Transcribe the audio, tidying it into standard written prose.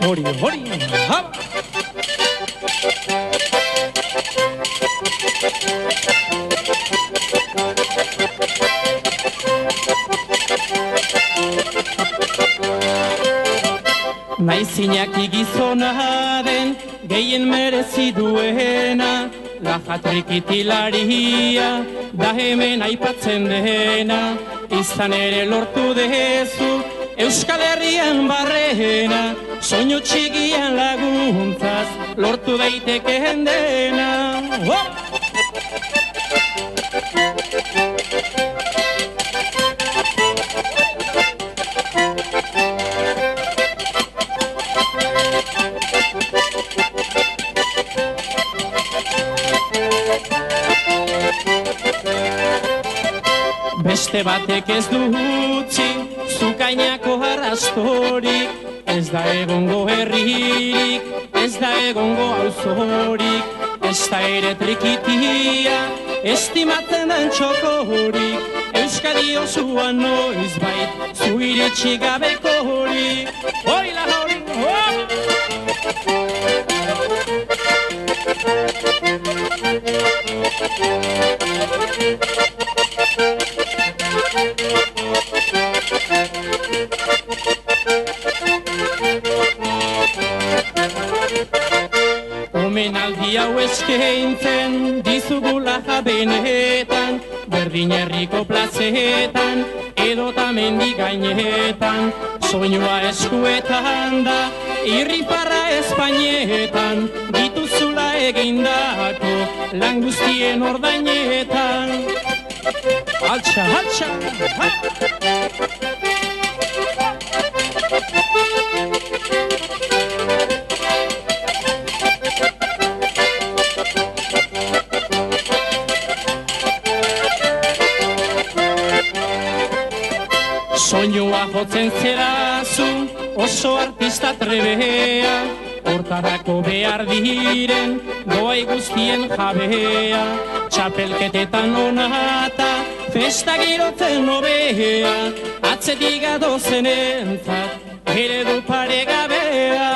Hori, hori, haba! Naizinak igizona den, gehien merezi duena, lajatrikitilaria, da hemen aipatzen dena, izan ere lortu dezu, Euskal Herrian barrena, soinu txigian laguntzaz, lortu daitekeen dena. Beste batek ez du utzi, Zukainako arrastorik, ez da egongo herririk, ez da egongo auzorik, ez da ere trikitia, estimatzen den txokorik, Euskadi osoan noiz bait, zu iritsi gabeko hori. Hoila hori, Omenaldi hau eskaintzen dizugula benetan, berdin herriko plazetan, edota mendi gainetan, soinua eskuetan da, irriparra Espainetan, dituzula egindako lan guztien ordainetan. Altxa, altxa, ha! Soinua jotzen zerazu, oso artista trebea, hortarako behar diren, doai guztien jabea, txapelketetan onata, festa girotzen nobea, atzetik gadozen entzat, eredu paregabea.